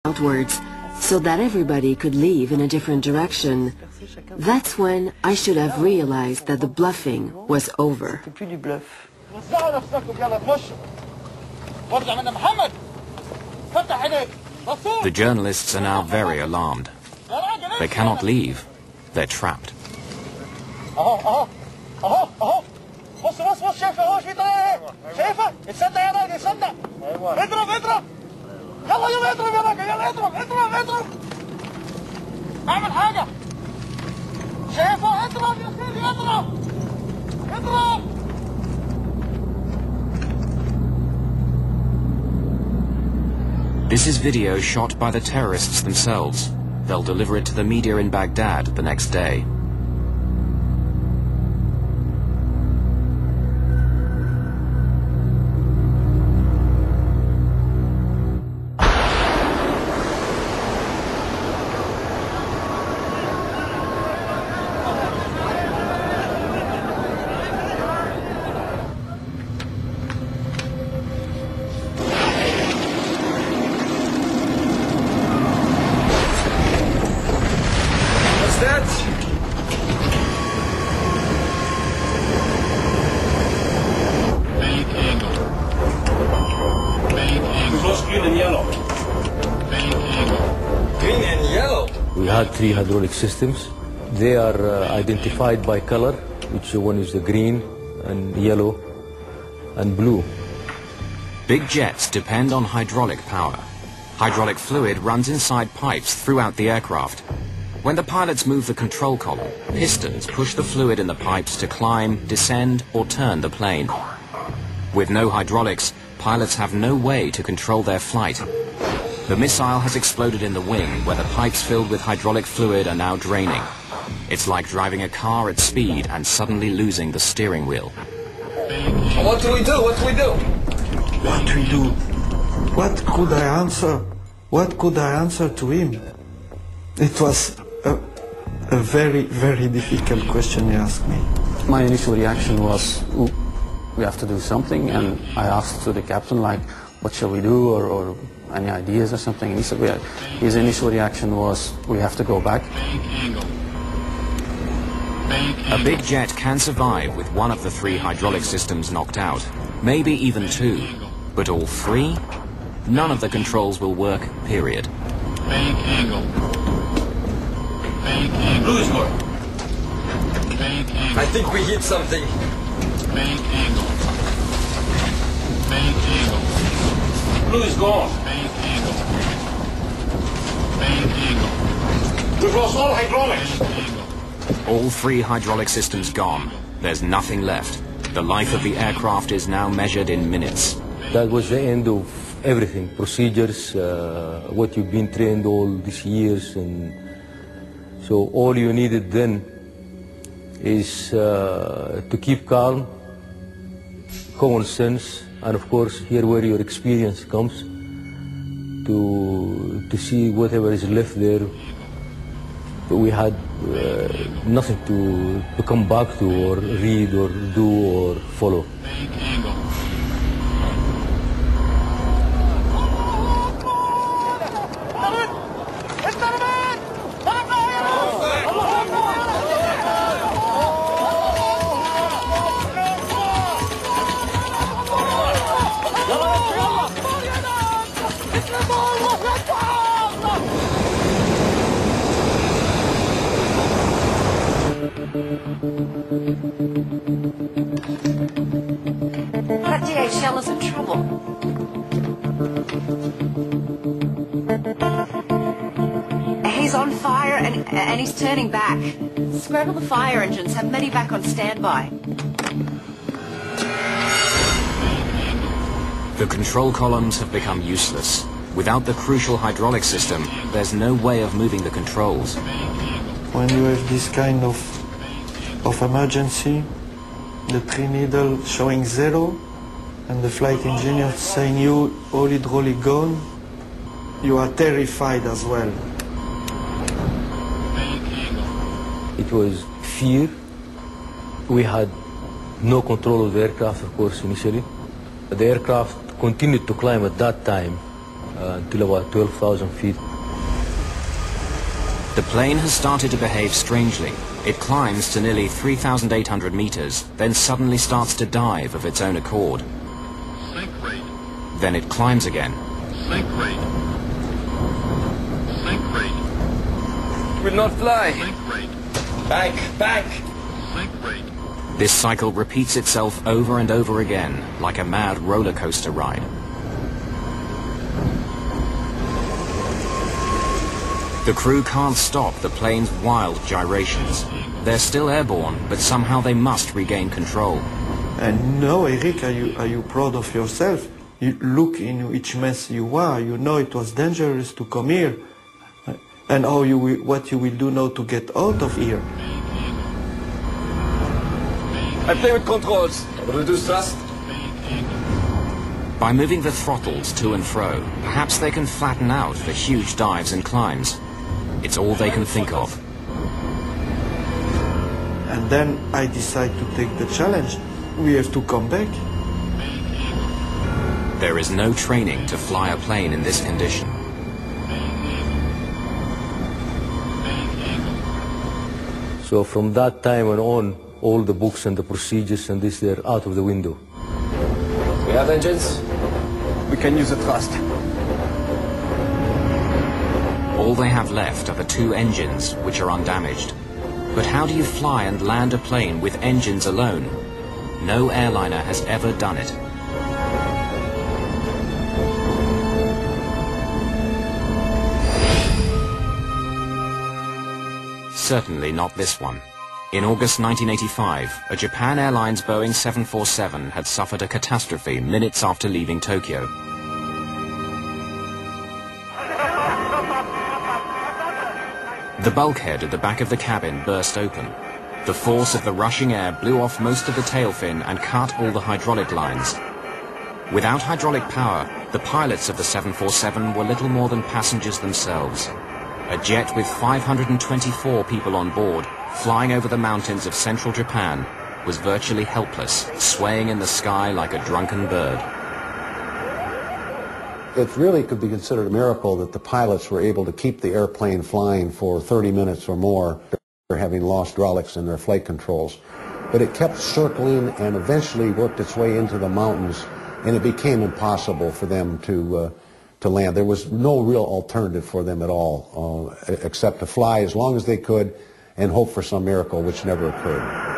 outwards so that everybody could leave in a different direction. That's when I should have realized that the bluffing was over. The journalists are now very alarmed. They cannot leave. They're trapped. This is video shot by the terrorists themselves. They'll deliver it to the media in Baghdad the next day. We had 3 hydraulic systems. They are identified by color, which one is the green and yellow and blue. Big jets depend on hydraulic power. Hydraulic fluid runs inside pipes throughout the aircraft. When the pilots move the control column, pistons push the fluid in the pipes to climb, descend, or turn the plane. With no hydraulics, pilots have no way to control their flight. The missile has exploded in the wing, where the pipes filled with hydraulic fluid are now draining. It's like driving a car at speed and suddenly losing the steering wheel. What do we do? What do we do? What do we do? What could I answer? What could I answer to him? It was a very, very difficult question he asked me. My initial reaction was, ooh, we have to do something, and I asked to the captain, like, what shall we do, or any ideas or something, and he said, his initial reaction was, we have to go back. A big jet can survive with one of the 3 hydraulic systems knocked out, maybe even 2, but all 3? None of the controls will work, period. I think we hit something. Blue is gone. We've lost all hydraulics. All 3 hydraulic systems gone. There's nothing left. The life of the aircraft is now measured in minutes. That was the end of everything, procedures, what you've been trained all these years, and so all you needed then is to keep calm, common sense, and of course here where your experience comes to see whatever is left there. We had nothing to come back to, or read, or do, or follow. That DHL is in trouble. He's on fire and he's turning back. Scramble the fire engines, have many back on standby. The control columns have become useless. Without the crucial hydraulic system, there's no way of moving the controls. When you have this kind of emergency, the 3 needle showing 0, and the flight engineer saying you all hydraulic gone, you are terrified as well. It was fear. We had no control of the aircraft, of course, initially. The aircraft continued to climb at that time until about 12,000 feet. The plane has started to behave strangely. It climbs to nearly 3,800 meters, then suddenly starts to dive of its own accord. Sink rate. Then it climbs again. Sink rate. Sink rate. Will not fly. Sink rate. Back. Sink rate. This cycle repeats itself over and over again, like a mad roller coaster ride. The crew can't stop the plane's wild gyrations. They're still airborne, but somehow they must regain control. And now, Eric, are you proud of yourself? You look in which mess you are. You know it was dangerous to come here. And what you will do now to get out of here. I play with controls. Reduce thrust. By moving the throttles to and fro, perhaps they can flatten out the huge dives and climbs. It's all they can think of. And then I decide to take the challenge. We have to come back. There is no training to fly a plane in this condition. So from that time on, all the books and the procedures and this, they're out of the window. We have engines. We can use the thrust. All they have left are the two engines, which are undamaged. But how do you fly and land a plane with engines alone? No airliner has ever done it. Certainly not this one. In August 1985, a Japan Airlines Boeing 747 had suffered a catastrophe minutes after leaving Tokyo. The bulkhead at the back of the cabin burst open. The force of the rushing air blew off most of the tail fin and cut all the hydraulic lines. Without hydraulic power, the pilots of the 747 were little more than passengers themselves. A jet with 524 people on board, flying over the mountains of central Japan, was virtually helpless, swaying in the sky like a drunken bird. It really could be considered a miracle that the pilots were able to keep the airplane flying for 30 minutes or more after having lost hydraulics in their flight controls. But it kept circling and eventually worked its way into the mountains, and it became impossible for them to land. There was no real alternative for them at all, except to fly as long as they could and hope for some miracle, which never occurred.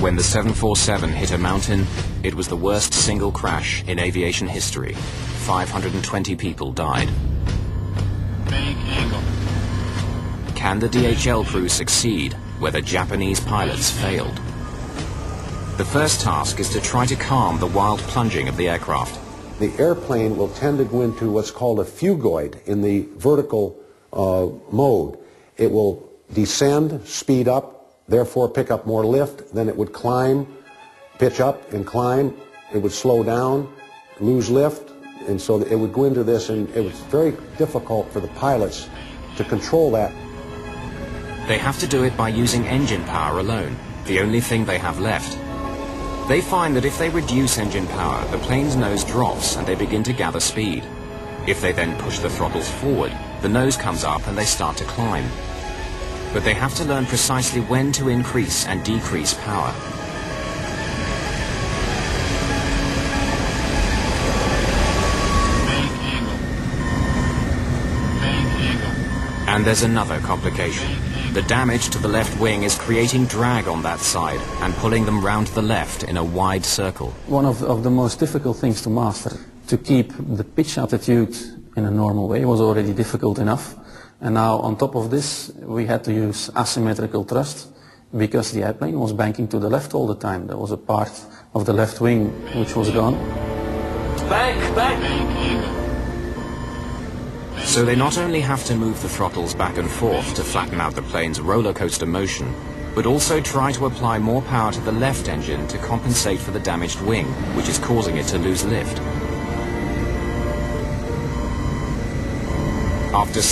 When the 747 hit a mountain, it was the worst single crash in aviation history. 520 people died. Can the DHL crew succeed where the Japanese pilots failed? The first task is to try to calm the wild plunging of the aircraft. The airplane will tend to go into what's called a phugoid in the vertical mode. It will descend, speed up, therefore pick up more lift, then it would climb, pitch up and climb, it would slow down, lose lift, and so it would go into this, and it was very difficult for the pilots to control that. They have to do it by using engine power alone, the only thing they have left. They find that if they reduce engine power, the plane's nose drops and they begin to gather speed. If they then push the throttles forward, the nose comes up and they start to climb. But they have to learn precisely when to increase and decrease power. And there's another complication. The damage to the left wing is creating drag on that side and pulling them round the left in a wide circle. One of the most difficult things to master, to keep the pitch attitude in a normal way, was already difficult enough. And now on top of this, we had to use asymmetrical thrust because the airplane was banking to the left all the time. There was a part of the left wing which was gone. Back. So they not only have to move the throttles back and forth to flatten out the plane's roller coaster motion, but also try to apply more power to the left engine to compensate for the damaged wing, which is causing it to lose lift. After